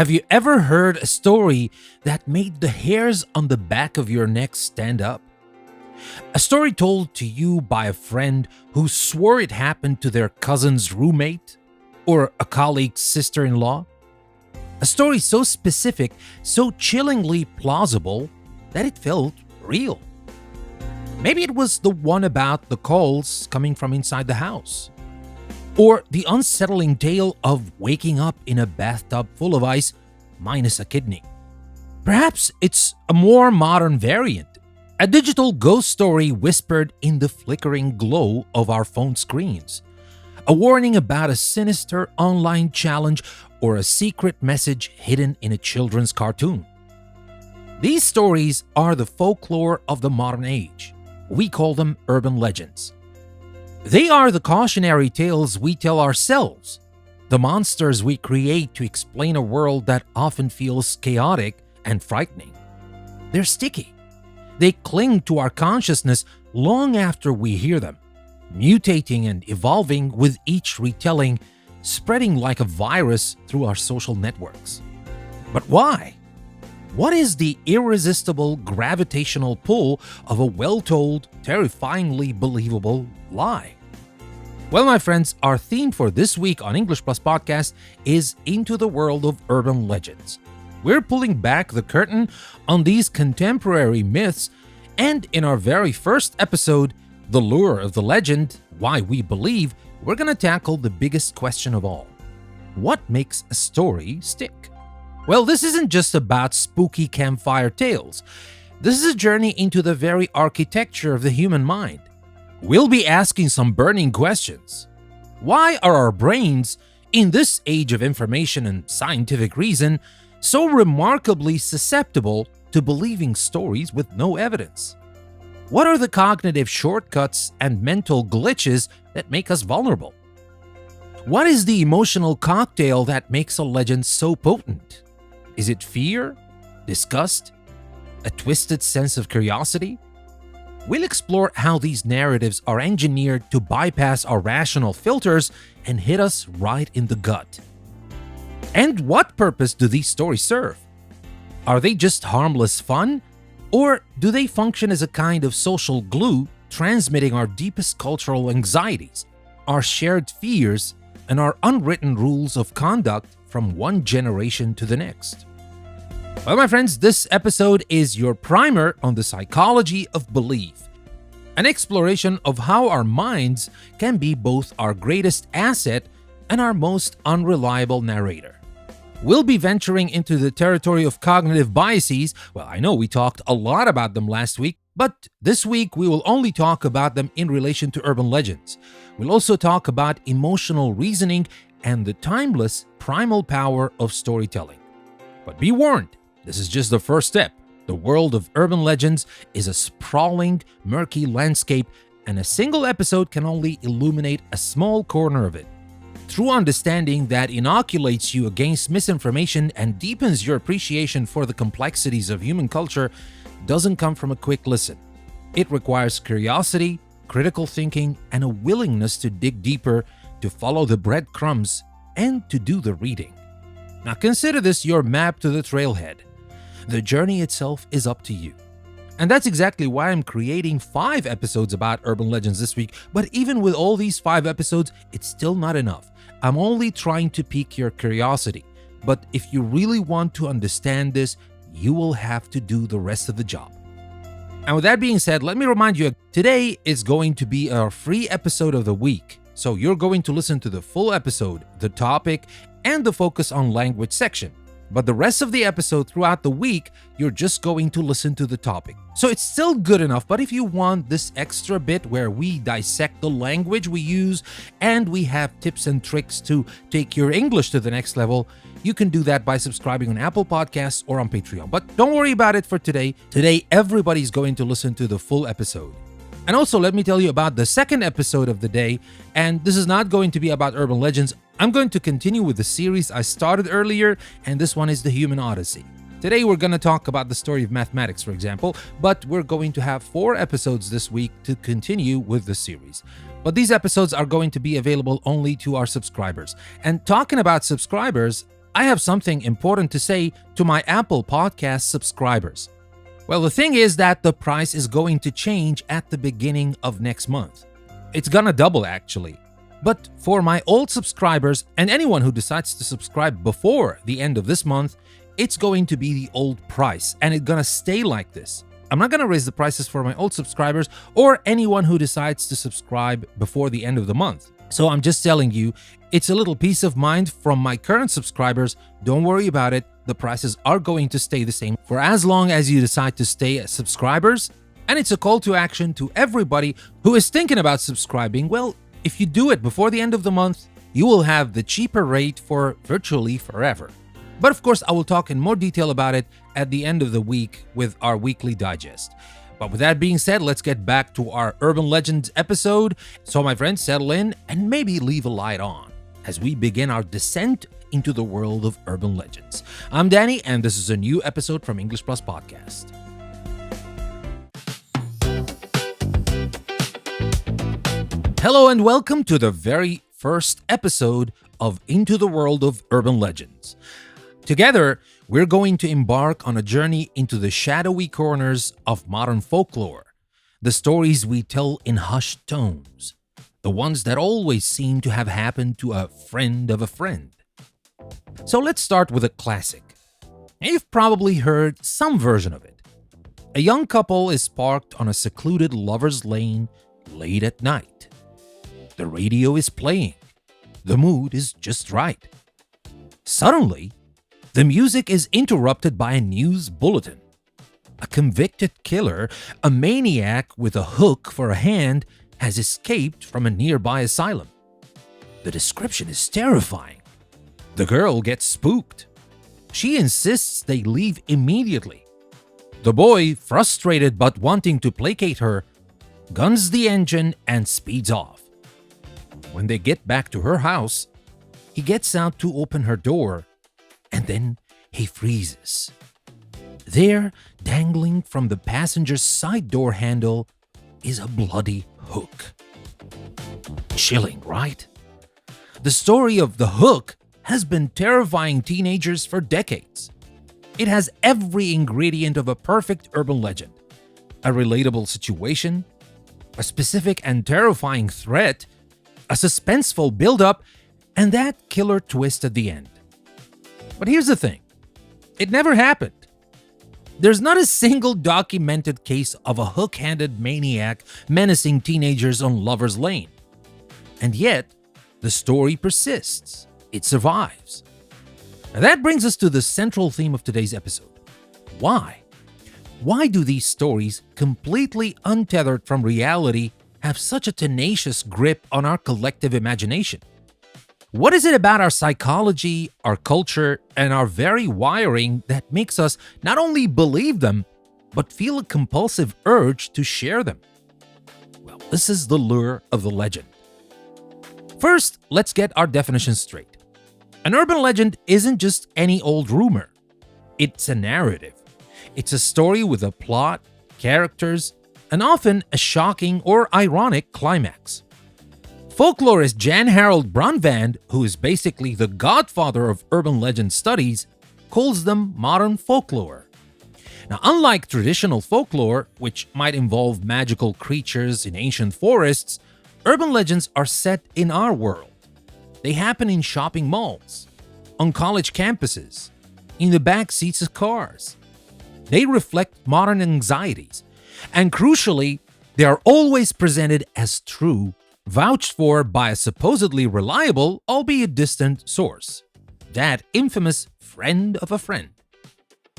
Have you ever heard a story that made the hairs on the back of your neck stand up? A story told to you by a friend who swore it happened to their cousin's roommate or a colleague's sister-in-law? A story so specific, so chillingly plausible that it felt real. Maybe it was the one about the calls coming from inside the house. Or the unsettling tale of waking up in a bathtub full of ice minus a kidney. Perhaps it's a more modern variant, a digital ghost story whispered in the flickering glow of our phone screens. A warning about a sinister online challenge or a secret message hidden in a children's cartoon. These stories are the folklore of the modern age. We call them urban legends. They are the cautionary tales we tell ourselves, the monsters we create to explain a world that often feels chaotic and frightening. They're sticky. They cling to our consciousness long after we hear them, mutating and evolving with each retelling, spreading like a virus through our social networks. But why? What is the irresistible gravitational pull of a well-told, terrifyingly believable lie? Well, my friends, our theme for this week on English Plus Podcast is Into the World of Urban Legends. We're pulling back the curtain on these contemporary myths, and in our very first episode, The Lure of the Legend, Why We Believe, we're going to tackle the biggest question of all. What makes a story stick? Well, this isn't just about spooky campfire tales. This is a journey into the very architecture of the human mind. We'll be asking some burning questions. Why are our brains, in this age of information and scientific reason, so remarkably susceptible to believing stories with no evidence? What are the cognitive shortcuts and mental glitches that make us vulnerable? What is the emotional cocktail that makes a legend so potent? Is it fear? Disgust? A twisted sense of curiosity? We'll explore how these narratives are engineered to bypass our rational filters and hit us right in the gut. And what purpose do these stories serve? Are they just harmless fun? Or do they function as a kind of social glue, transmitting our deepest cultural anxieties, our shared fears, and our unwritten rules of conduct from one generation to the next? Well, my friends, this episode is your primer on the psychology of belief, an exploration of how our minds can be both our greatest asset and our most unreliable narrator. We'll be venturing into the territory of cognitive biases. Well, I know we talked a lot about them last week, but this week we will only talk about them in relation to urban legends. We'll also talk about emotional reasoning and the timeless primal power of storytelling. But be warned, this is just the first step. The world of urban legends is a sprawling, murky landscape, and a single episode can only illuminate a small corner of it. True understanding that inoculates you against misinformation and deepens your appreciation for the complexities of human culture doesn't come from a quick listen. It requires curiosity, critical thinking, and a willingness to dig deeper, to follow the breadcrumbs, and to do the reading. Now consider this your map to the trailhead. The journey itself is up to you. And that's exactly why I'm creating 5 episodes about urban legends this week. But even with all these 5 episodes, it's still not enough. I'm only trying to pique your curiosity. But if you really want to understand this, you will have to do the rest of the job. And with that being said, let me remind you, today is going to be our free episode of the week. So you're going to listen to the full episode, the topic, and the focus on language section. But the rest of the episode throughout the week, you're just going to listen to the topic. So it's still good enough, but if you want this extra bit where we dissect the language we use and we have tips and tricks to take your English to the next level, you can do that by subscribing on Apple Podcasts or on Patreon. But don't worry about it for today. Today, everybody's going to listen to the full episode. And also, let me tell you about the second episode of the day, and this is not going to be about urban legends. I'm going to continue with the series I started earlier, and this one is The Human Odyssey. Today we're going to talk about the story of mathematics, for example, but we're going to have 4 episodes this week to continue with the series. But these episodes are going to be available only to our subscribers. And talking about subscribers, I have something important to say to my Apple Podcast subscribers. Well, the thing is that the price is going to change at the beginning of next month. It's gonna double actually. But for my old subscribers and anyone who decides to subscribe before the end of this month, it's going to be the old price and it's gonna stay like this. I'm not gonna raise the prices for my old subscribers or anyone who decides to subscribe before the end of the month. So I'm just telling you, it's a little peace of mind from my current subscribers. Don't worry about it. The prices are going to stay the same for as long as you decide to stay as subscribers. And it's a call to action to everybody who is thinking about subscribing. Well, if you do it before the end of the month, you will have the cheaper rate for virtually forever. But of course, I will talk in more detail about it at the end of the week with our weekly digest. But with that being said, let's get back to our Urban Legends episode. So my friends, settle in and maybe leave a light on as we begin our descent into the world of urban legends. I'm Danny, and this is a new episode from English Plus Podcast. Hello and welcome to the very first episode of Into the World of Urban Legends. Together, we're going to embark on a journey into the shadowy corners of modern folklore, the stories we tell in hushed tones, the ones that always seem to have happened to a friend of a friend. So let's start with a classic. You've probably heard some version of it. A young couple is parked on a secluded lover's lane late at night. The radio is playing. The mood is just right. Suddenly, the music is interrupted by a news bulletin. A convicted killer, a maniac with a hook for a hand, has escaped from a nearby asylum. The description is terrifying. The girl gets spooked. She insists they leave immediately. The boy, frustrated but wanting to placate her, guns the engine and speeds off. When they get back to her house, he gets out to open her door, and then he freezes. There, dangling from the passenger's side door handle, is a bloody hook. Chilling, right? The story of the hook has been terrifying teenagers for decades. It has every ingredient of a perfect urban legend. A relatable situation, a specific and terrifying threat, a suspenseful build-up, and that killer twist at the end. But here's the thing. It never happened. There's not a single documented case of a hook-handed maniac menacing teenagers on Lover's Lane. And yet, the story persists. It survives. Now that brings us to the central theme of today's episode. Why? Why do these stories, completely untethered from reality, have such a tenacious grip on our collective imagination? What is it about our psychology, our culture, and our very wiring that makes us not only believe them, but feel a compulsive urge to share them? Well, this is the lure of the legend. First, let's get our definition straight. An urban legend isn't just any old rumor. It's a narrative. It's a story with a plot, characters, and often a shocking or ironic climax. Folklorist Jan Harold Brandvand, who is basically the godfather of urban legend studies, calls them modern folklore. Now, unlike traditional folklore, which might involve magical creatures in ancient forests, urban legends are set in our world. They happen in shopping malls, on college campuses, in the back seats of cars. They reflect modern anxieties, and crucially, they are always presented as true, vouched for by a supposedly reliable, albeit distant, source. That infamous friend of a friend.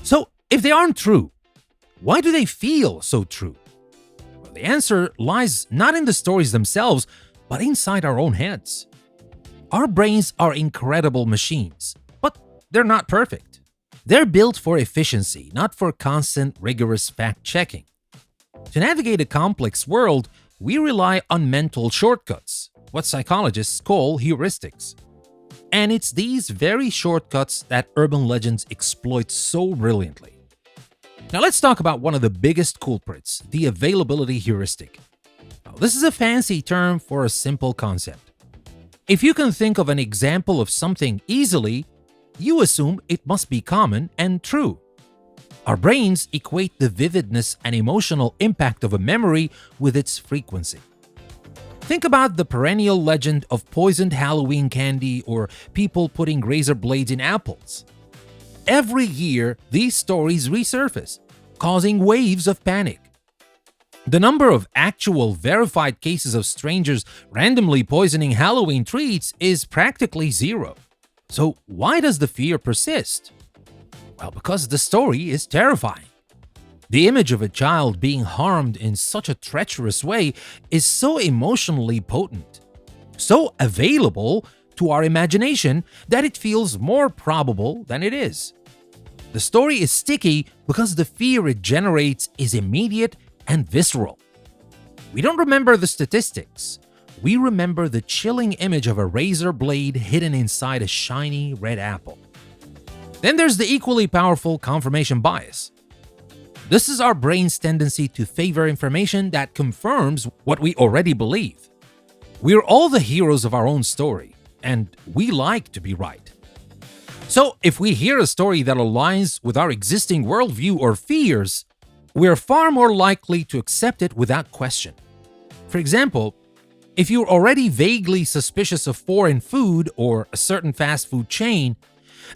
So, if they aren't true, why do they feel so true? Well, the answer lies not in the stories themselves, but inside our own heads. Our brains are incredible machines, but they're not perfect. They're built for efficiency, not for constant, rigorous fact-checking. To navigate a complex world, we rely on mental shortcuts, what psychologists call heuristics. And it's these very shortcuts that urban legends exploit so brilliantly. Now let's talk about one of the biggest culprits, the availability heuristic. Now, this is a fancy term for a simple concept. If you can think of an example of something easily, you assume it must be common and true. Our brains equate the vividness and emotional impact of a memory with its frequency. Think about the perennial legend of poisoned Halloween candy or people putting razor blades in apples. Every year, these stories resurface, causing waves of panic. The number of actual verified cases of strangers randomly poisoning Halloween treats is practically zero. So, why does the fear persist? Well, because the story is terrifying. The image of a child being harmed in such a treacherous way is so emotionally potent, so available to our imagination that it feels more probable than it is. The story is sticky because the fear it generates is immediate and visceral. We don't remember the statistics. We remember the chilling image of a razor blade hidden inside a shiny red apple. Then there's the equally powerful confirmation bias. This is our brain's tendency to favor information that confirms what we already believe. We're all the heroes of our own story, and we like to be right. So, if we hear a story that aligns with our existing worldview or fears, we're far more likely to accept it without question. For example, if you're already vaguely suspicious of foreign food or a certain fast food chain,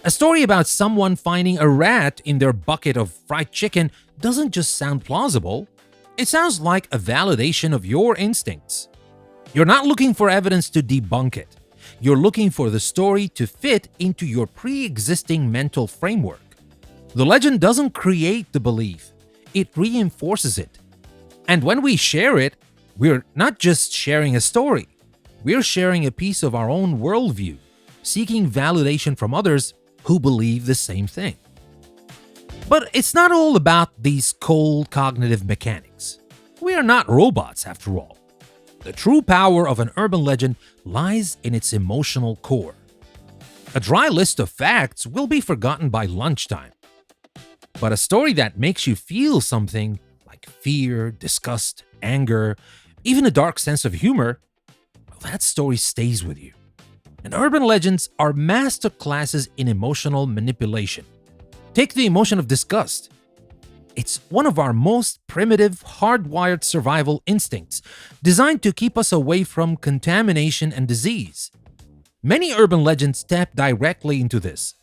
a story about someone finding a rat in their bucket of fried chicken doesn't just sound plausible, it sounds like a validation of your instincts. You're not looking for evidence to debunk it. You're looking for the story to fit into your pre-existing mental framework. The legend doesn't create the belief, it reinforces it. And when we share it, we're not just sharing a story, we're sharing a piece of our own worldview, seeking validation from others who believe the same thing. But it's not all about these cold cognitive mechanics. We are not robots, after all. The true power of an urban legend lies in its emotional core. A dry list of facts will be forgotten by lunchtime. But a story that makes you feel something, like fear, disgust, anger, even a dark sense of humor, well, that story stays with you. And urban legends are master classes in emotional manipulation. Take the emotion of disgust. It's one of our most primitive, hardwired survival instincts, designed to keep us away from contamination and disease. Many urban legends tap directly into this.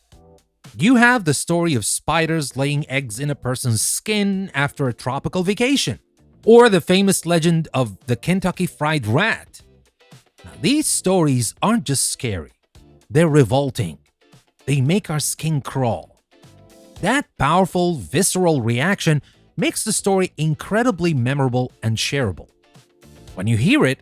You have the story of spiders laying eggs in a person's skin after a tropical vacation, or the famous legend of the Kentucky Fried Rat. Now, these stories aren't just scary, they're revolting. They make our skin crawl. That powerful, visceral reaction makes the story incredibly memorable and shareable. When you hear it,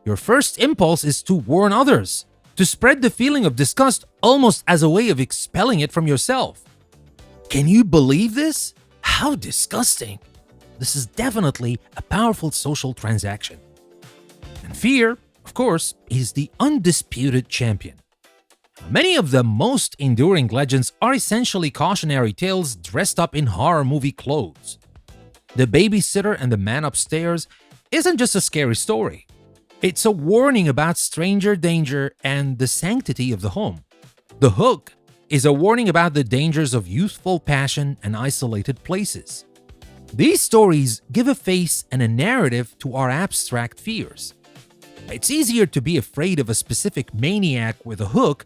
your first impulse is to warn others, to spread the feeling of disgust almost as a way of expelling it from yourself. Can you believe this? How disgusting! This is definitely a powerful social transaction. And fear, of course, is the undisputed champion. Many of the most enduring legends are essentially cautionary tales dressed up in horror movie clothes. The Babysitter and the Man Upstairs isn't just a scary story. It's a warning about stranger danger and the sanctity of the home. The Hook is a warning about the dangers of youthful passion and isolated places. These stories give a face and a narrative to our abstract fears. It's easier to be afraid of a specific maniac with a hook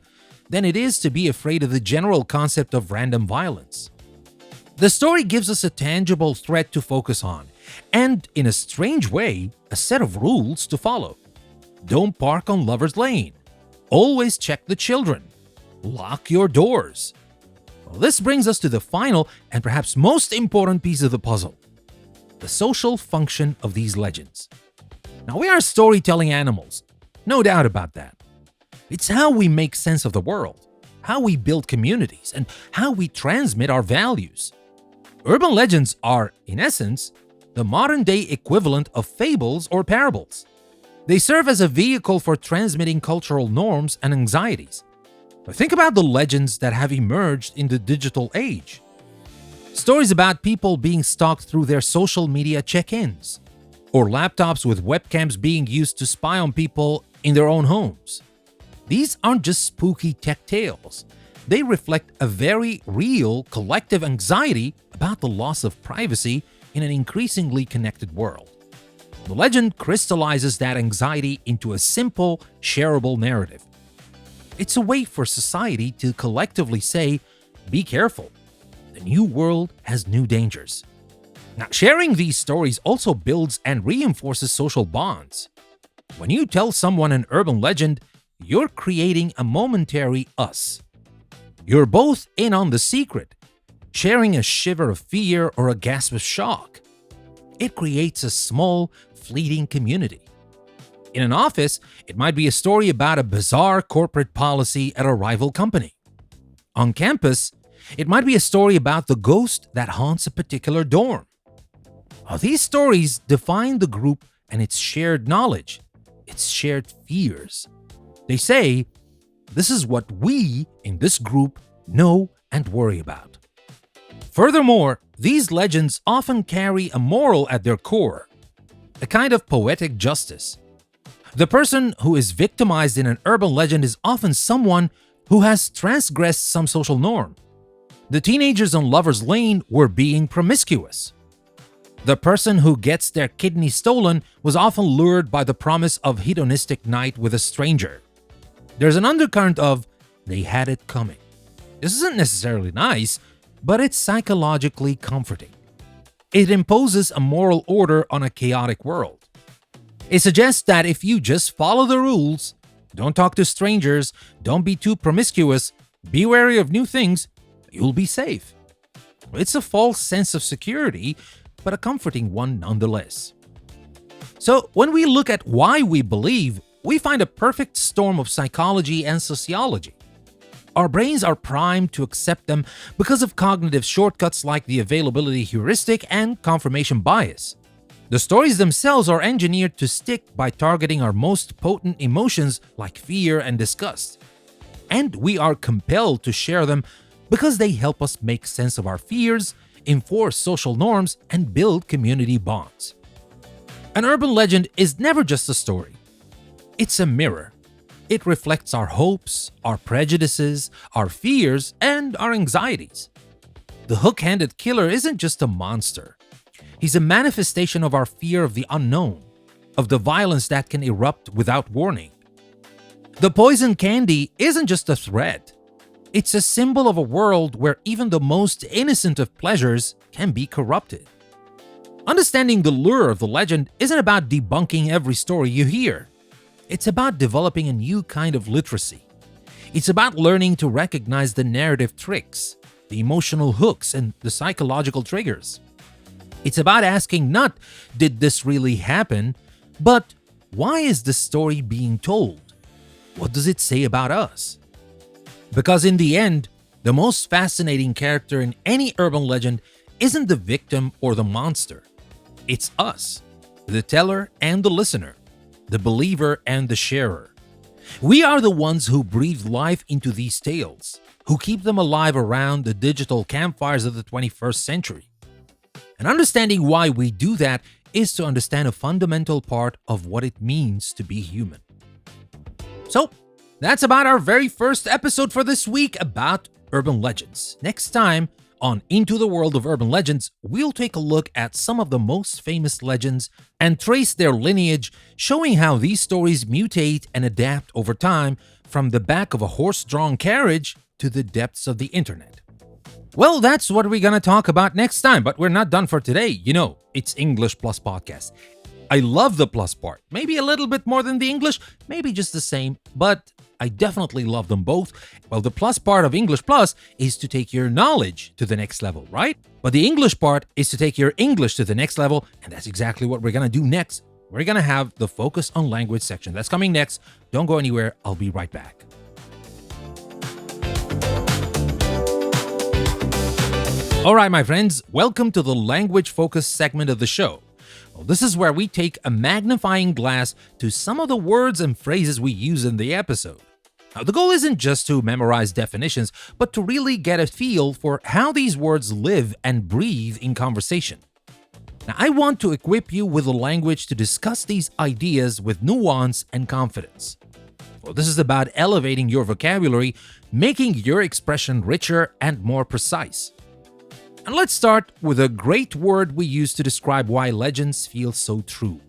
than it is to be afraid of the general concept of random violence. The story gives us a tangible threat to focus on, and in a strange way, a set of rules to follow. Don't park on Lover's Lane. Always check the children. Lock your doors. Well, this brings us to the final and perhaps most important piece of the puzzle: the social function of these legends. Now, we are storytelling animals, no doubt about that. It's how we make sense of the world, how we build communities, and how we transmit our values. Urban legends are, in essence, the modern-day equivalent of fables or parables. They serve as a vehicle for transmitting cultural norms and anxieties. But think about the legends that have emerged in the digital age. Stories about people being stalked through their social media check-ins, or laptops with webcams being used to spy on people in their own homes. These aren't just spooky tech tales. they reflect a very real collective anxiety about the loss of privacy in an increasingly connected world. The legend crystallizes that anxiety into a simple, shareable narrative. It's a way for society to collectively say, be careful, the new world has new dangers. Now, sharing these stories also builds and reinforces social bonds. When you tell someone an urban legend, you're creating a momentary us. You're both in on the secret, sharing a shiver of fear or a gasp of shock. It creates a small, fleeting community. In an office, it might be a story about a bizarre corporate policy at a rival company. On campus, it might be a story about the ghost that haunts a particular dorm. These stories define the group and its shared knowledge, its shared fears. They say, this is what we in this group know and worry about. Furthermore, these legends often carry a moral at their core, a kind of poetic justice. The person who is victimized in an urban legend is often someone who has transgressed some social norm. The teenagers on Lover's Lane were being promiscuous. The person who gets their kidney stolen was often lured by the promise of hedonistic night with a stranger. There's an undercurrent of, they had it coming. This isn't necessarily nice, but it's psychologically comforting. It imposes a moral order on a chaotic world. It suggests that if you just follow the rules, don't talk to strangers, don't be too promiscuous, be wary of new things, you'll be safe. It's a false sense of security, but a comforting one nonetheless. So when we look at why we believe, we find a perfect storm of psychology and sociology. Our brains are primed to accept them because of cognitive shortcuts like the availability heuristic and confirmation bias. The stories themselves are engineered to stick by targeting our most potent emotions like fear and disgust. And we are compelled to share them because they help us make sense of our fears, enforce social norms, and build community bonds. An urban legend is never just a story. It's a mirror. It reflects our hopes, our prejudices, our fears, and our anxieties. The hook-handed killer isn't just a monster. He's a manifestation of our fear of the unknown, of the violence that can erupt without warning. The poison candy isn't just a threat. It's a symbol of a world where even the most innocent of pleasures can be corrupted. Understanding the lure of the legend isn't about debunking every story you hear. It's about developing a new kind of literacy. It's about learning to recognize the narrative tricks, the emotional hooks, and the psychological triggers. It's about asking not, did this really happen, but why is this story being told? What does it say about us? Because in the end, the most fascinating character in any urban legend isn't the victim or the monster. It's us, the teller and the listener, the believer and the sharer. We are the ones who breathe life into these tales, who keep them alive around the digital campfires of the 21st century. And understanding why we do that is to understand a fundamental part of what it means to be human. So, that's about our very first episode for this week about urban legends. Next time, on Into the World of Urban Legends, we'll take a look at some of the most famous legends and trace their lineage, showing how these stories mutate and adapt over time from the back of a horse-drawn carriage to the depths of the internet. Well, that's what we're gonna talk about next time, but we're not done for today. You know, it's English Plus Podcast. I love the plus part. Maybe a little bit more than the English, maybe just the same, but I definitely love them both. Well, the plus part of English Plus is to take your knowledge to the next level, right? But the English part is to take your English to the next level, and that's exactly what we're gonna do next. We're gonna have the Focus on Language section. That's coming next. Don't go anywhere. I'll be right back. All right, my friends, welcome to the Language Focus segment of the show. Well, this is where we take a magnifying glass to some of the words and phrases we use in the episode. Now, the goal isn't just to memorize definitions, but to really get a feel for how these words live and breathe in conversation. Now, I want to equip you with the language to discuss these ideas with nuance and confidence. Well, this is about elevating your vocabulary, making your expression richer and more precise. And let's start with a great word we use to describe why legends feel so true.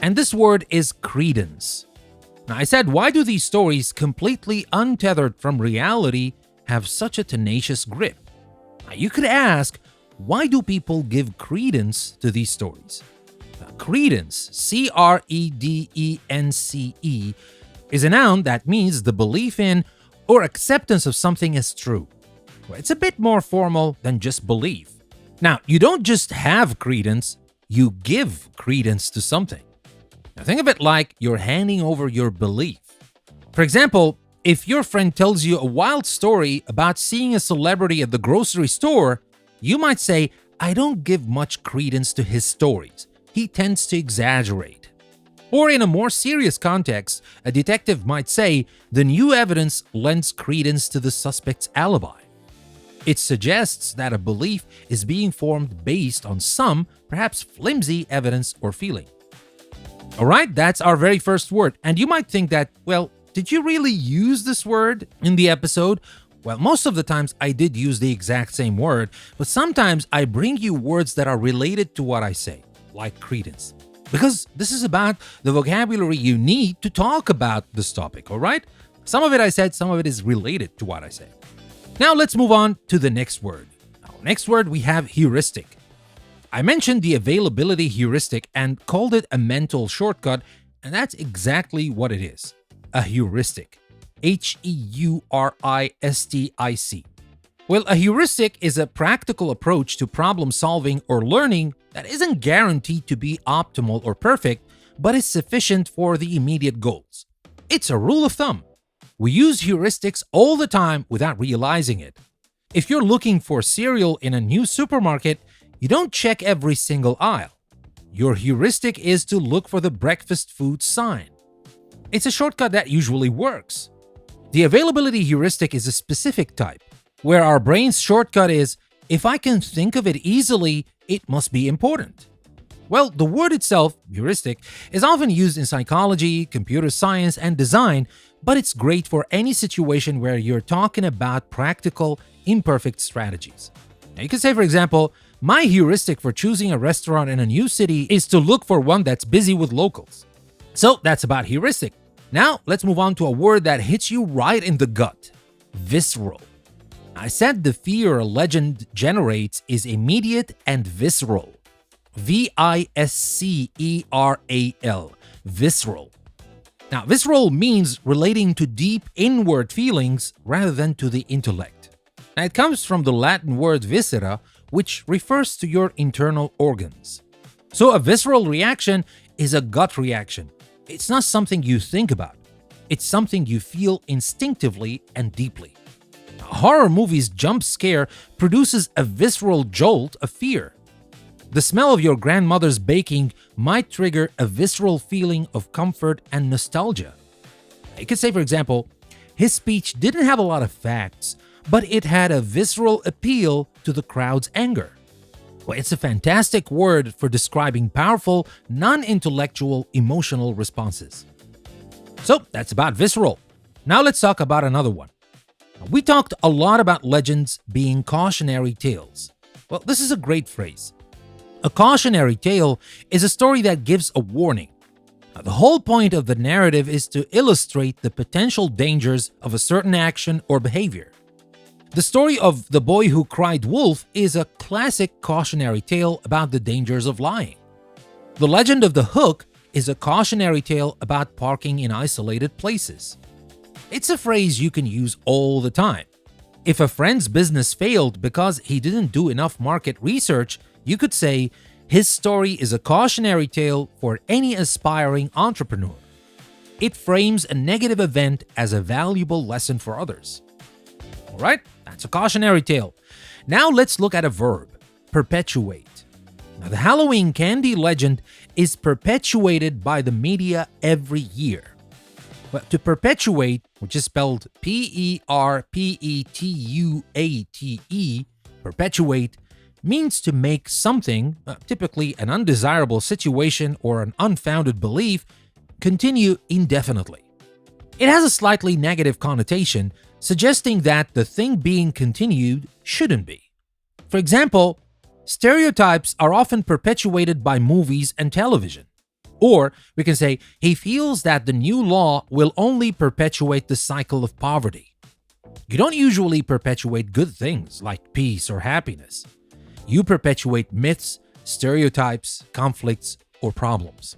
And this word is credence. Now, I said, why do these stories, completely untethered from reality, have such a tenacious grip? Now, you could ask, why do people give credence to these stories? Now, credence, C-R-E-D-E-N-C-E, is a noun that means the belief in or acceptance of something as true. Well, it's a bit more formal than just belief. Now, you don't just have credence, you give credence to something. Now, think of it like you're handing over your belief. For example, if your friend tells you a wild story about seeing a celebrity at the grocery store, you might say, "I don't give much credence to his stories. He tends to exaggerate." Or in a more serious context, a detective might say, "The new evidence lends credence to the suspect's alibi." It suggests that a belief is being formed based on some, perhaps flimsy, evidence or feeling. Alright, that's our very first word. And you might think that, well, did you really use this word in the episode? Well, most of the times I did use the exact same word, but sometimes I bring you words that are related to what I say, like credence. Because this is about the vocabulary you need to talk about this topic, alright? Some of it I said, some of it is related to what I say. Now let's move on to the next word. Next word we have heuristic. I mentioned the availability heuristic and called it a mental shortcut, and that's exactly what it is. A heuristic. H-E-U-R-I-S-T-I-C. Well, a heuristic is a practical approach to problem solving or learning that isn't guaranteed to be optimal or perfect, but is sufficient for the immediate goals. It's a rule of thumb. We use heuristics all the time without realizing it. If you're looking for cereal in a new supermarket, you don't check every single aisle. Your heuristic is to look for the breakfast food sign. It's a shortcut that usually works. The availability heuristic is a specific type, where our brain's shortcut is, if I can think of it easily, it must be important. Well, the word itself, heuristic, is often used in psychology, computer science, and design, but it's great for any situation where you're talking about practical, imperfect strategies. Now, you can say, for example, my heuristic for choosing a restaurant in a new city is to look for one that's busy with locals. So that's about heuristic. Now, let's move on to a word that hits you right in the gut. Visceral. I said the fear a legend generates is immediate and visceral. V-I-S-C-E-R-A-L. Visceral. Now, visceral means relating to deep inward feelings rather than to the intellect. Now, it comes from the Latin word viscera, which refers to your internal organs. So a visceral reaction is a gut reaction. It's not something you think about. It's something you feel instinctively and deeply. A horror movie's jump scare produces a visceral jolt of fear. The smell of your grandmother's baking might trigger a visceral feeling of comfort and nostalgia. You could say, for example, his speech didn't have a lot of facts, but it had a visceral appeal to the crowd's anger. Well, it's a fantastic word for describing powerful, non-intellectual, emotional responses. So that's about visceral. Now let's talk about another one. We talked a lot about legends being cautionary tales. Well, this is a great phrase. A cautionary tale is a story that gives a warning. Now, the whole point of the narrative is to illustrate the potential dangers of a certain action or behavior. The story of The Boy Who Cried Wolf is a classic cautionary tale about the dangers of lying. The Legend of the Hook is a cautionary tale about parking in isolated places. It's a phrase you can use all the time. If a friend's business failed because he didn't do enough market research, you could say, his story is a cautionary tale for any aspiring entrepreneur. It frames a negative event as a valuable lesson for others. Alright, that's a cautionary tale. Now let's look at a verb, perpetuate. Now, the Halloween candy legend is perpetuated by the media every year. But to perpetuate, which is spelled P-E-R-P-E-T-U-A-T-E, perpetuate, means to make something, typically an undesirable situation or an unfounded belief, continue indefinitely. It has a slightly negative connotation, suggesting that the thing being continued shouldn't be. For example, stereotypes are often perpetuated by movies and television. Or we can say, he feels that the new law will only perpetuate the cycle of poverty. You don't usually perpetuate good things like peace or happiness. You perpetuate myths, stereotypes, conflicts, or problems.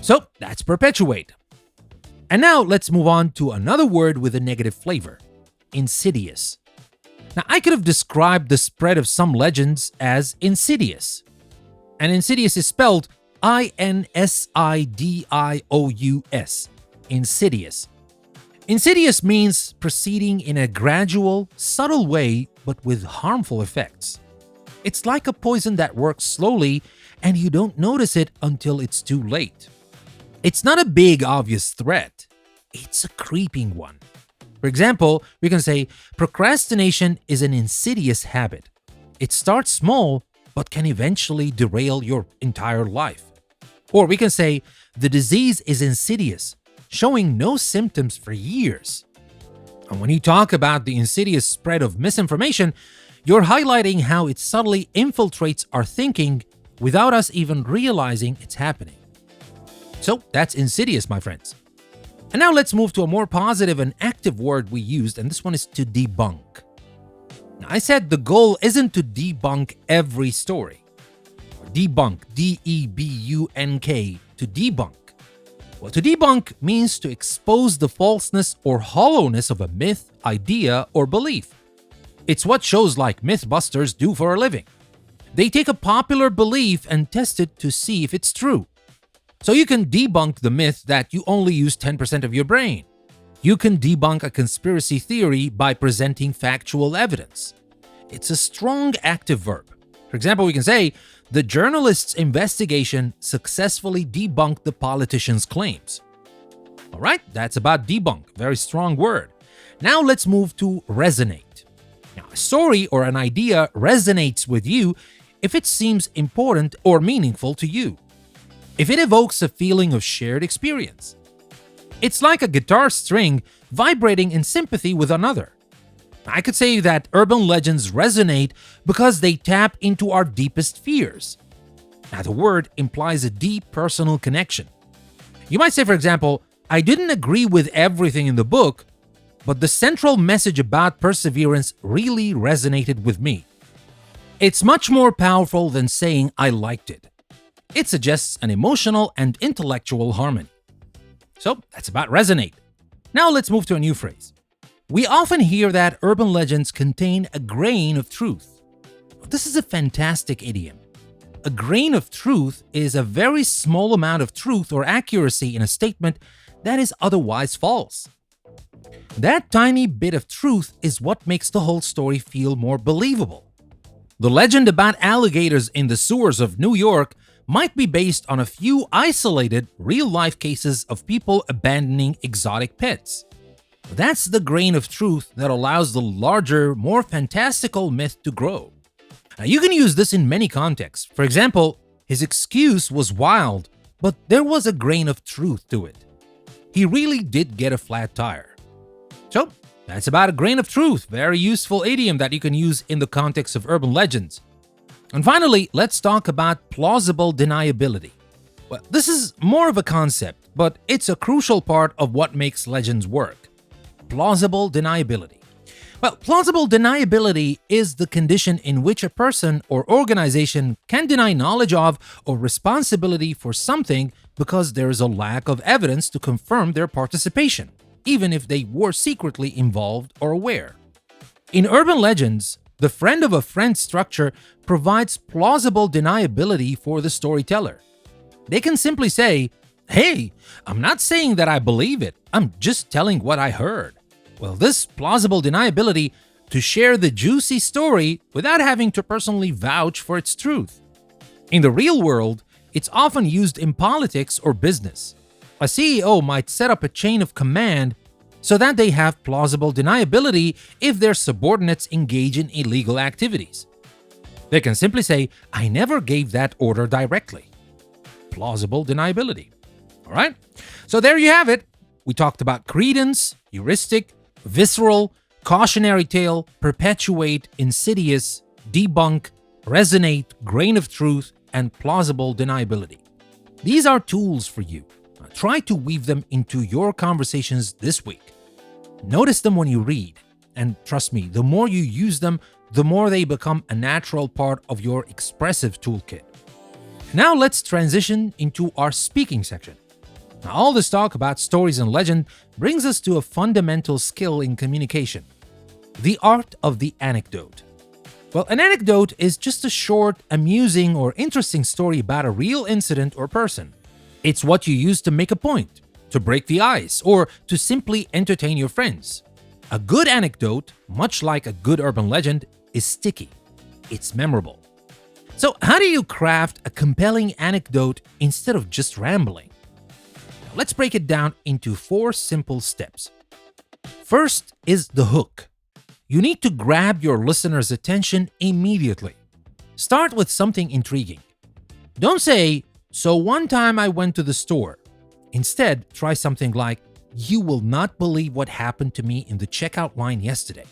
So that's perpetuate. And now let's move on to another word with a negative flavor: insidious. Now, I could have described the spread of some legends as insidious. And insidious is spelled Insidious. Insidious. Insidious means proceeding in a gradual, subtle way, but with harmful effects. It's like a poison that works slowly and you don't notice it until it's too late. It's not a big, obvious threat. It's a creeping one. For example, we can say procrastination is an insidious habit. It starts small, but can eventually derail your entire life. Or we can say the disease is insidious, showing no symptoms for years. And when you talk about the insidious spread of misinformation, you're highlighting how it subtly infiltrates our thinking without us even realizing it's happening. So that's insidious, my friends. And now let's move to a more positive and active word we used, and this one is to debunk. Now, I said the goal isn't to debunk every story. Debunk, D-E-B-U-N-K, to debunk. Well, to debunk means to expose the falseness or hollowness of a myth, idea, or belief. It's what shows like Mythbusters do for a living. They take a popular belief and test it to see if it's true. So you can debunk the myth that you only use 10% of your brain. You can debunk a conspiracy theory by presenting factual evidence. It's a strong active verb. For example, we can say, the journalist's investigation successfully debunked the politician's claims. All right, that's about debunk. Very strong word. Now let's move to resonate. Now, a story or an idea resonates with you if it seems important or meaningful to you. If it evokes a feeling of shared experience. It's like a guitar string vibrating in sympathy with another. I could say that urban legends resonate because they tap into our deepest fears. Now, the word implies a deep personal connection. You might say, for example, I didn't agree with everything in the book, but the central message about perseverance really resonated with me. It's much more powerful than saying I liked it. It suggests an emotional and intellectual harmony. So that's about resonate. Now let's move to a new phrase. We often hear that urban legends contain a grain of truth. This is a fantastic idiom. A grain of truth is a very small amount of truth or accuracy in a statement that is otherwise false. That tiny bit of truth is what makes the whole story feel more believable. The legend about alligators in the sewers of New York might be based on a few isolated, real-life cases of people abandoning exotic pets. That's the grain of truth that allows the larger, more fantastical myth to grow. Now, you can use this in many contexts. For example, his excuse was wild, but there was a grain of truth to it. He really did get a flat tire. So, that's about a grain of truth. Very useful idiom that you can use in the context of urban legends. And finally, let's talk about plausible deniability. Well, this is more of a concept, but it's a crucial part of what makes legends work. Plausible deniability. Well, plausible deniability is the condition in which a person or organization can deny knowledge of or responsibility for something because there is a lack of evidence to confirm their participation, even if they were secretly involved or aware. In urban legends, the friend of a friend structure provides plausible deniability for the storyteller. They can simply say, "Hey, I'm not saying that I believe it, I'm just telling what I heard." Well, this plausible deniability to share the juicy story without having to personally vouch for its truth. In the real world, it's often used in politics or business. A CEO might set up a chain of command so that they have plausible deniability if their subordinates engage in illegal activities. They can simply say, "I never gave that order directly." Plausible deniability. All right? So there you have it. We talked about credence, heuristic, visceral, cautionary tale, perpetuate, insidious, debunk, resonate, grain of truth, and plausible deniability. These are tools for you. Try to weave them into your conversations this week. Notice them when you read, and trust me, the more you use them, the more they become a natural part of your expressive toolkit. Now let's transition into our speaking section. Now, all this talk about stories and legend brings us to a fundamental skill in communication: the art of the anecdote. Well, an anecdote is just a short, amusing, or interesting story about a real incident or person. It's what you use to make a point, to break the ice, or to simply entertain your friends. A good anecdote, much like a good urban legend, is sticky. It's memorable. So, how do you craft a compelling anecdote instead of just rambling? Now, let's break it down into 4 simple steps. First is the hook. You need to grab your listener's attention immediately. Start with something intriguing. Don't say, "So one time I went to the store." Instead, try something like, "You will not believe what happened to me in the checkout line yesterday."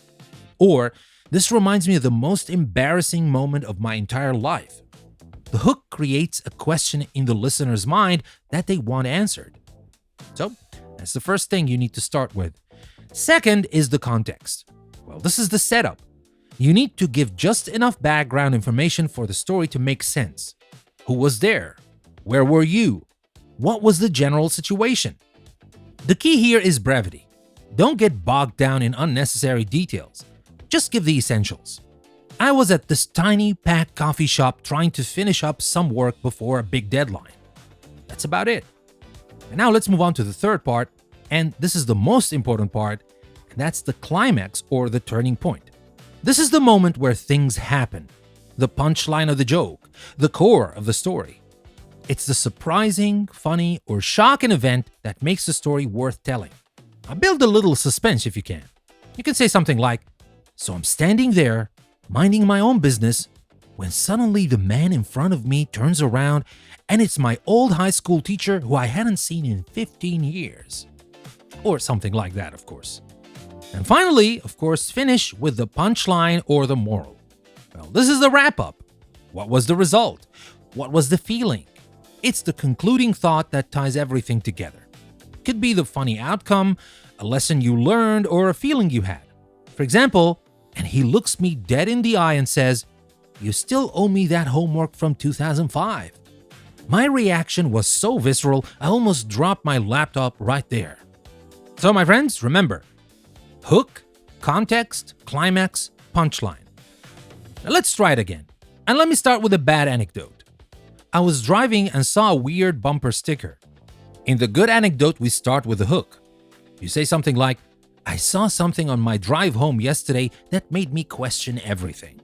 Or, "This reminds me of the most embarrassing moment of my entire life." The hook creates a question in the listener's mind that they want answered. So, that's the first thing you need to start with. Second is the context. Well, this is the setup. You need to give just enough background information for the story to make sense. Who was there? Where were you? What was the general situation? The key here is brevity. Don't get bogged down in unnecessary details. Just give the essentials. "I was at this tiny, packed coffee shop trying to finish up some work before a big deadline." That's about it. And now let's move on to the third part, and this is the most important part, and that's the climax or the turning point. This is the moment where things happen, the punchline of the joke, the core of the story. It's the surprising, funny, or shocking event that makes the story worth telling. Now build a little suspense if you can. You can say something like, "So I'm standing there, minding my own business, when suddenly the man in front of me turns around and it's my old high school teacher who I hadn't seen in 15 years. Or something like that, of course. And finally, of course, finish with the punchline or the moral. Well, this is the wrap-up. What was the result? What was the feeling? It's the concluding thought that ties everything together. It could be the funny outcome, a lesson you learned, or a feeling you had. For example, "And he looks me dead in the eye and says, 'You still owe me that homework from 2005. My reaction was so visceral, I almost dropped my laptop right there." So, my friends, remember: hook, context, climax, punchline. Now let's try it again. And let me start with a bad anecdote. I was driving and saw a weird bumper sticker. In the good anecdote, we start with the hook. You say something like, "I saw something on my drive home yesterday that made me question everything."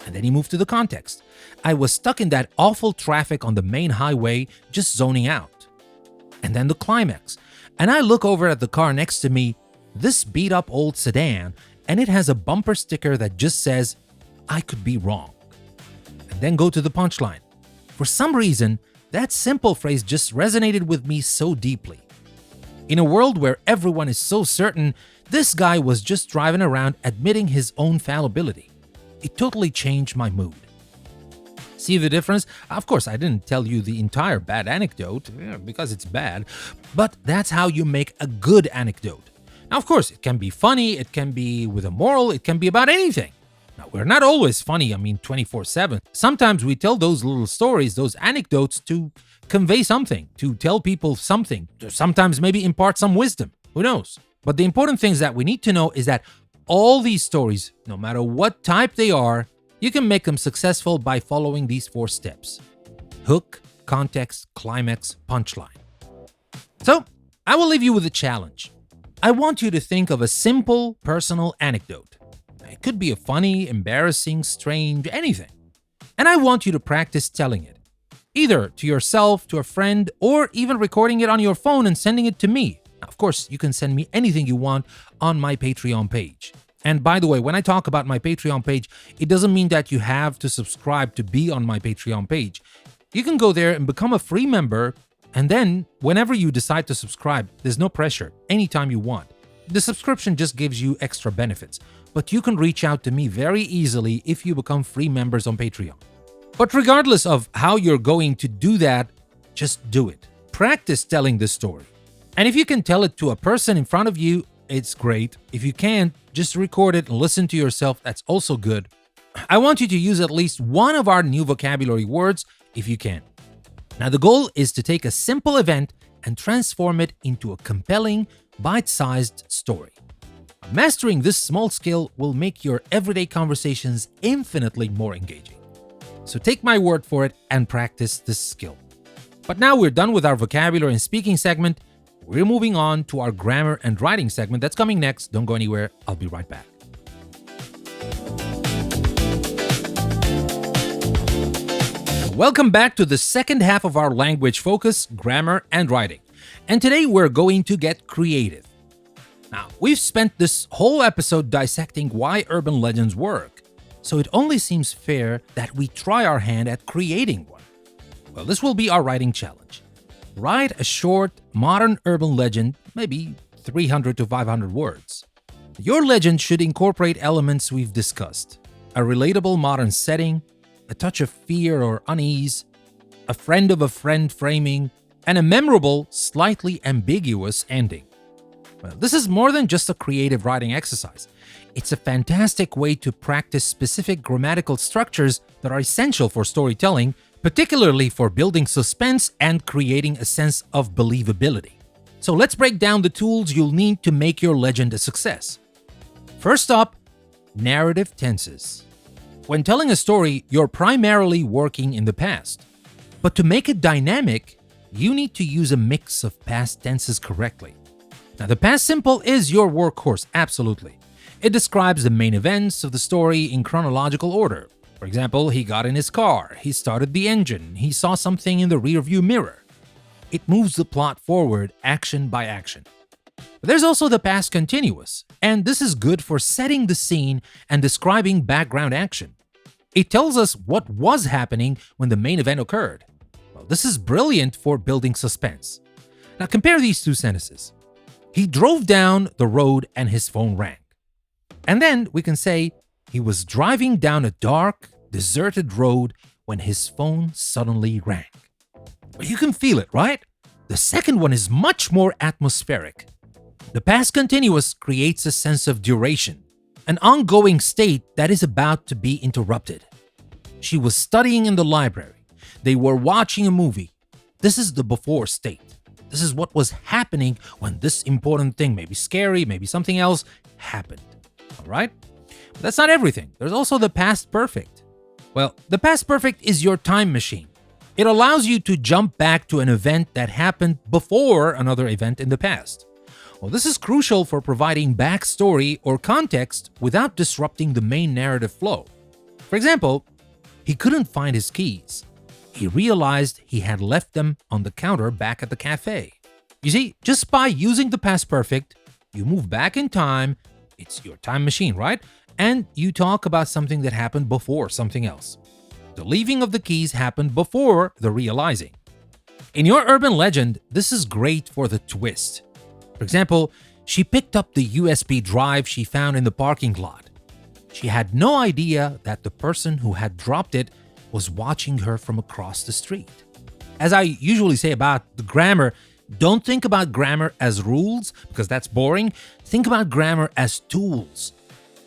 And then you move to the context. "I was stuck in that awful traffic on the main highway, just zoning out." And then the climax. "And I look over at the car next to me, this beat-up old sedan, and it has a bumper sticker that just says, 'I could be wrong.'" And then go to the punchline. For some reason, that simple phrase just resonated with me so deeply. In a world where everyone is so certain, this guy was just driving around admitting his own fallibility. It totally changed my mood. See the difference? Of course, I didn't tell you the entire bad anecdote, because it's bad, but that's how you make a good anecdote. Now, of course, it can be funny, it can be with a moral, it can be about anything. Now, we're not always funny, 24/7. Sometimes we tell those little stories, those anecdotes to convey something, to tell people something, to sometimes maybe impart some wisdom. Who knows? But the important things that we need to know is that all these stories, no matter what type they are, you can make them successful by following these 4 steps: hook, context, climax, punchline. So, I will leave you with a challenge. I want you to think of a simple, personal anecdote. It could be a funny, embarrassing, strange, anything. And I want you to practice telling it, either to yourself, to a friend, or even recording it on your phone and sending it to me. Now, of course, you can send me anything you want on my Patreon page. And by the way, when I talk about my Patreon page, it doesn't mean that you have to subscribe to be on my Patreon page. You can go there and become a free member, And then, whenever you decide to subscribe, there's no pressure, anytime you want. The subscription just gives you extra benefits, but you can reach out to me very easily if you become free members on Patreon. But regardless of how you're going to do that, just do it. Practice telling this story. And if you can tell it to a person in front of you, it's great. If you can't, just record it and listen to yourself, that's also good. I want you to use at least one of our new vocabulary words if you can. Now, the goal is to take a simple event and transform it into a compelling, bite-sized story. Mastering this small skill will make your everyday conversations infinitely more engaging. So take my word for it and practice this skill. But now we're done with our vocabulary and speaking segment. We're moving on to our grammar and writing segment. That's coming next. Don't go anywhere. I'll be right back. Welcome back to the second half of our language focus, grammar and writing. And today we're going to get creative. Now, we've spent this whole episode dissecting why urban legends work, so it only seems fair that we try our hand at creating one. Well, this will be our writing challenge. Write a short, modern urban legend, maybe 300 to 500 words. Your legend should incorporate elements we've discussed: a relatable modern setting, a touch of fear or unease, a friend of a friend framing, and a memorable, slightly ambiguous ending. Well, this is more than just a creative writing exercise. It's a fantastic way to practice specific grammatical structures that are essential for storytelling, particularly for building suspense and creating a sense of believability. So let's break down the tools you'll need to make your legend a success. First up, narrative tenses. When telling a story, you're primarily working in the past. But to make it dynamic, you need to use a mix of past tenses correctly. Now, the past simple is your workhorse, absolutely. It describes the main events of the story in chronological order. For example, he got in his car, he started the engine, he saw something in the rearview mirror. It moves the plot forward action by action. But there's also the past continuous, and this is good for setting the scene and describing background action. It tells us what was happening when the main event occurred. Well, this is brilliant for building suspense. Now compare these two sentences. He drove down the road and his phone rang. And then we can say, he was driving down a dark, deserted road when his phone suddenly rang. Well, you can feel it, right? The second one is much more atmospheric. The past continuous creates a sense of duration, an ongoing state that is about to be interrupted. She was studying in the library. They were watching a movie. This is the before state. This is what was happening when this important thing, maybe scary, maybe something else, happened. All right? But that's not everything. There's also the past perfect. Well, the past perfect is your time machine. It allows you to jump back to an event that happened before another event in the past. Well, this is crucial for providing backstory or context without disrupting the main narrative flow. For example, he couldn't find his keys. He realized he had left them on the counter back at the cafe. You see, just by using the past perfect, you move back in time, it's your time machine, right? And you talk about something that happened before something else. The leaving of the keys happened before the realizing. In your urban legend, this is great for the twist. For example, she picked up the USB drive she found in the parking lot. She had no idea that the person who had dropped it was watching her from across the street. As I usually say about the grammar, don't think about grammar as rules, because that's boring. Think about grammar as tools.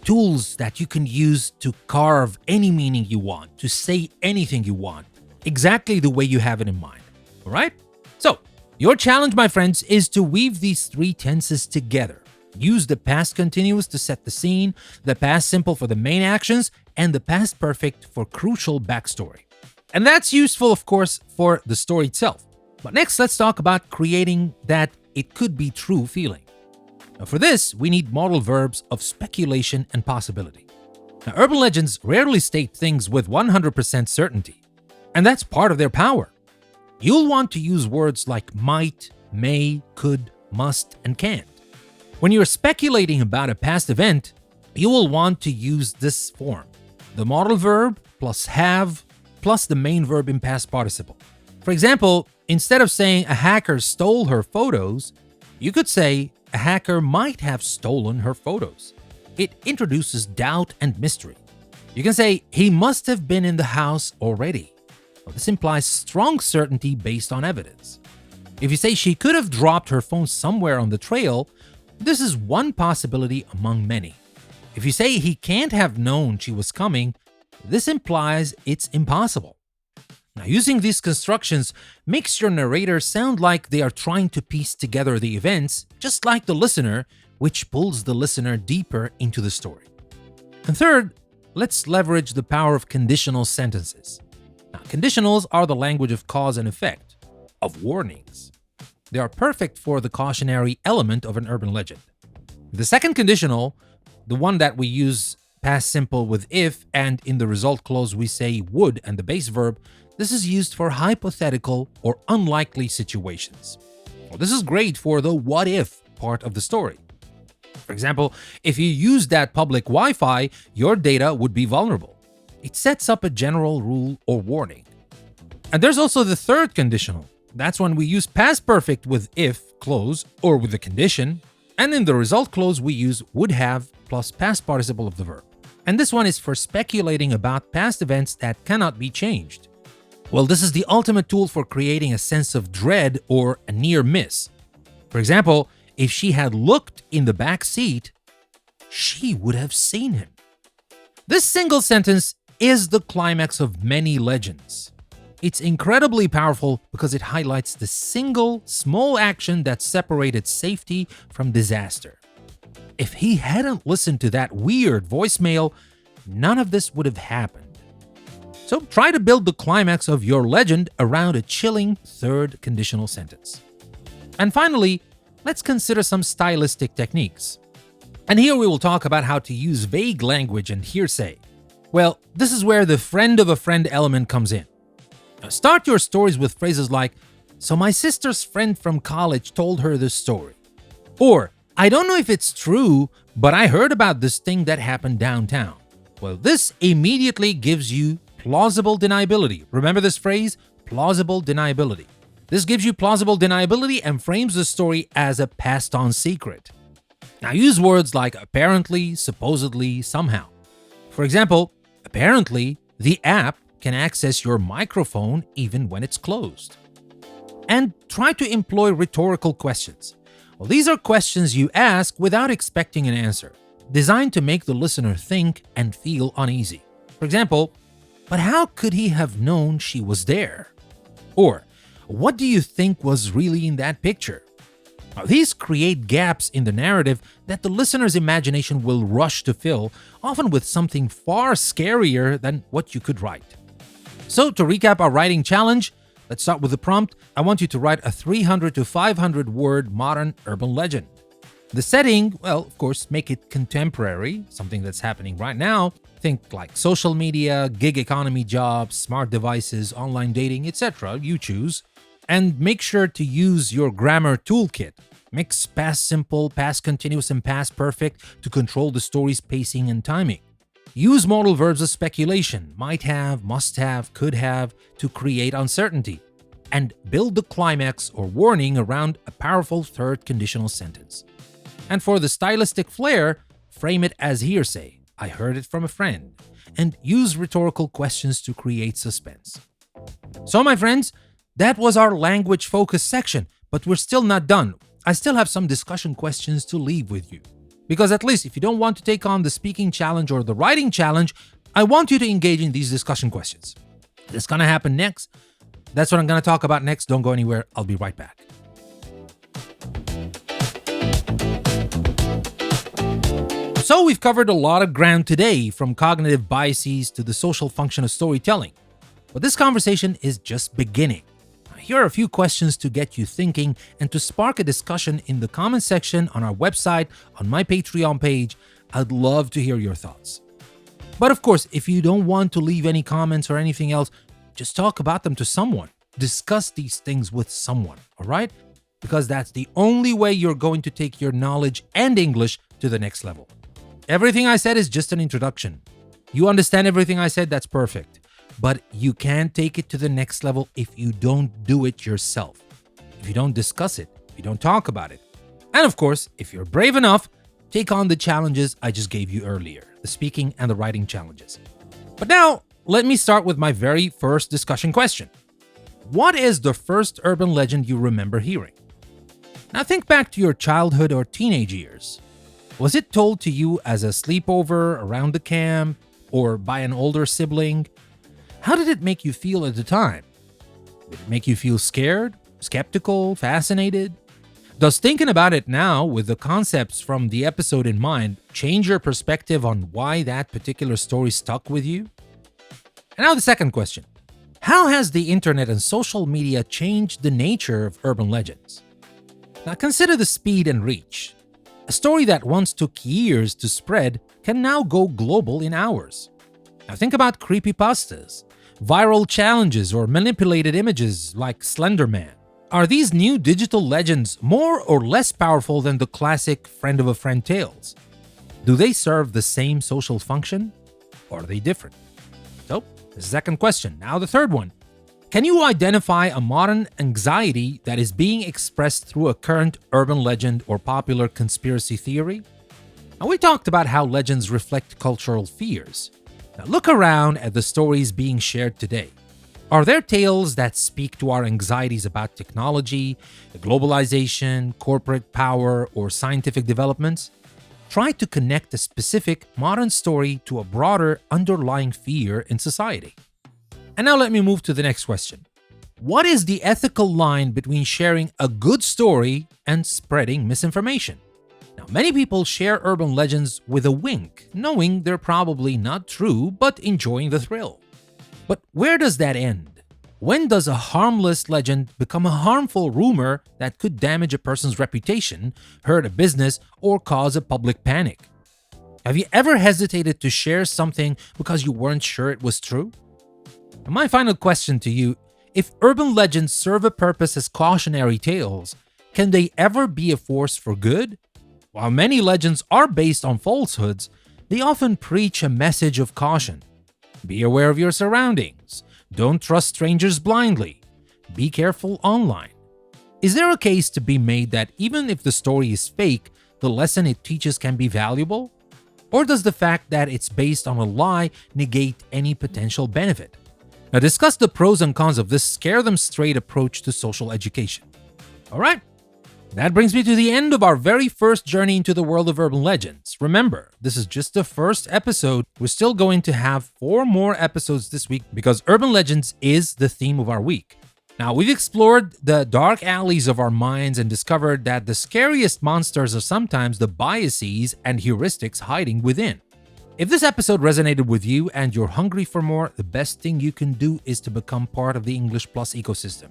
Tools that you can use to carve any meaning you want, to say anything you want, exactly the way you have it in mind. All right? So, your challenge, my friends, is to weave these three tenses together. Use the past continuous to set the scene, the past simple for the main actions, and the past perfect for crucial backstory. And that's useful, of course, for the story itself. But next, let's talk about creating that it could be true feeling. Now, for this, we need modal verbs of speculation and possibility. Now, urban legends rarely state things with 100% certainty, and that's part of their power. You'll want to use words like might, may, could, must, and can't. When you're speculating about a past event, you will want to use this form: the modal verb plus have plus the main verb in past participle. For example, Instead of saying a hacker stole her photos, you could say a hacker might have stolen her photos. It introduces doubt and mystery. You can say he must have been in the house already. Well, this implies strong certainty based on evidence. If you say she could have dropped her phone somewhere on the trail, this is one possibility among many. If you say he can't have known she was coming, this implies it's impossible. Now, using these constructions makes your narrator sound like they are trying to piece together the events, just like the listener, which pulls the listener deeper into the story. And third, let's leverage the power of conditional sentences. Now, conditionals are the language of cause and effect, of warnings. They are perfect for the cautionary element of an urban legend. The second conditional, the one that we use past simple with if, and in the result clause we say would and the base verb, this is used for hypothetical or unlikely situations. Well, this is great for the what if part of the story. For example, if you use that public Wi-Fi, your data would be vulnerable. It sets up a general rule or warning. And there's also the third conditional. That's when we use past perfect with if clause or with a condition, and in the result clause we use would have plus past participle of the verb. And this one is for speculating about past events that cannot be changed. Well, this is the ultimate tool for creating a sense of dread or a near miss. For example, if she had looked in the back seat, she would have seen him. This single sentence is the climax of many legends. It's incredibly powerful because it highlights the single small action that separated safety from disaster. If he hadn't listened to that weird voicemail, none of this would have happened. So try to build the climax of your legend around a chilling third conditional sentence. And finally, let's consider some stylistic techniques. And here we will talk about how to use vague language and hearsay. Well, this is where the friend of a friend element comes in. Now, start your stories with phrases like, "So my sister's friend from college told her this story." Or, "I don't know if it's true, but I heard about this thing that happened downtown." Well, this immediately gives you plausible deniability. Remember this phrase? Plausible deniability. This gives you plausible deniability and frames the story as a passed-on secret. Now use words like apparently, supposedly, somehow. For example, apparently, the app can access your microphone even when it's closed. And try to employ rhetorical questions. Well, these are questions you ask without expecting an answer, designed to make the listener think and feel uneasy. For example, "But how could he have known she was there?" Or, "What do you think was really in that picture?" Now, these create gaps in the narrative that the listener's imagination will rush to fill, often with something far scarier than what you could write. So, to recap our writing challenge, let's start with the prompt. I want you to write a 300 to 500 word modern urban legend. The setting, well, of course, make it contemporary, something that's happening right now. Think like social media, gig economy jobs, smart devices, online dating, etc. You choose. And make sure to use your grammar toolkit. Mix past simple, past continuous, and past perfect to control the story's pacing and timing. Use modal verbs of speculation, might have, must have, could have, to create uncertainty. And build the climax or warning around a powerful third conditional sentence. And for the stylistic flair, frame it as hearsay. I heard it from a friend. And use rhetorical questions to create suspense. So, my friends, that was our language focus section, but we're still not done. I still have some discussion questions to leave with you. Because at least if you don't want to take on the speaking challenge or the writing challenge, I want you to engage in these discussion questions. That's going to happen next. That's what I'm going to talk about next. Don't go anywhere. I'll be right back. So we've covered a lot of ground today, from cognitive biases to the social function of storytelling. But this conversation is just beginning. Here are a few questions to get you thinking and to spark a discussion in the comment section on our website, on my Patreon page. I'd love to hear your thoughts. But of course, if you don't want to leave any comments or anything else, just talk about them to someone. Discuss these things with someone, all right? Because that's the only way you're going to take your knowledge and English to the next level. Everything I said is just an introduction. You understand everything I said? That's perfect. but you can't take it to the next level if you don't do it yourself, if you don't discuss it, if you don't talk about it. And of course, if you're brave enough, take on the challenges I just gave you earlier, the speaking and the writing challenges. But now, let me start with my very first discussion question. What is the first urban legend you remember hearing? Now think back to your childhood or teenage years. Was it told to you as a sleepover around the camp or by an older sibling? How did it make you feel at the time? Did it make you feel scared, skeptical, fascinated? Does thinking about it now with the concepts from the episode in mind change your perspective on why that particular story stuck with you? And now the second question. How has the internet and social media changed the nature of urban legends? Now consider the speed and reach. A story that once took years to spread can now go global in hours. Now think about creepypastas, viral challenges, or manipulated images like Slender Man. Are these new digital legends more or less powerful than the classic friend of a friend tales? Do they serve the same social function, or are they different? So, the second question. Now the third one. Can you identify a modern anxiety that is being expressed through a current urban legend or popular conspiracy theory? Now we talked about how legends reflect cultural fears. Now look around at the stories being shared today. Are there tales that speak to our anxieties about technology, globalization, corporate power, or scientific developments? Try to connect a specific modern story to a broader underlying fear in society. And now let me move to the next question. What is the ethical line between sharing a good story and spreading misinformation? Now, many people share urban legends with a wink, knowing they're probably not true, but enjoying the thrill. But where does that end? When does a harmless legend become a harmful rumor that could damage a person's reputation, hurt a business, or cause a public panic? Have you ever hesitated to share something because you weren't sure it was true? And my final question to you, if urban legends serve a purpose as cautionary tales, can they ever be a force for good? While many legends are based on falsehoods, they often preach a message of caution. Be aware of your surroundings. Don't trust strangers blindly. Be careful online. Is there a case to be made that even if the story is fake, the lesson it teaches can be valuable? Or does the fact that it's based on a lie negate any potential benefit? Now discuss the pros and cons of this scare them straight approach to social education. Alright, that brings me to the end of our very first journey into the world of urban legends. Remember, this is just the first episode. We're still going to have 4 more episodes this week because urban legends is the theme of our week. Now, we've explored the dark alleys of our minds and discovered that the scariest monsters are sometimes the biases and heuristics hiding within. If this episode resonated with you and you're hungry for more, the best thing you can do is to become part of the English Plus ecosystem.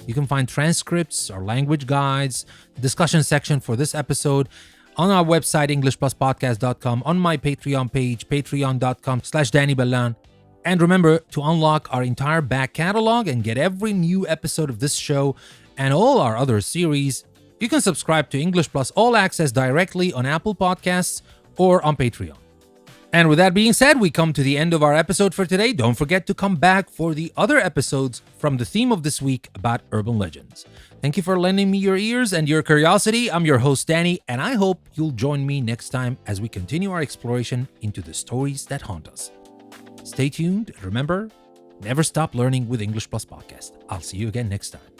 You can find transcripts, our language guides, the discussion section for this episode on our website, EnglishPlusPodcast.com, on my Patreon page, patreon.com/DannyBellan. And remember to unlock our entire back catalog and get every new episode of this show and all our other series. You can subscribe to English Plus All Access directly on Apple Podcasts or on Patreon. And with that being said, we come to the end of our episode for today. Don't forget to come back for the other episodes from the theme of this week about urban legends. Thank you for lending me your ears and your curiosity. I'm your host, Danny, and I hope you'll join me next time as we continue our exploration into the stories that haunt us. Stay tuned, and remember, never stop learning with English Plus Podcast. I'll see you again next time.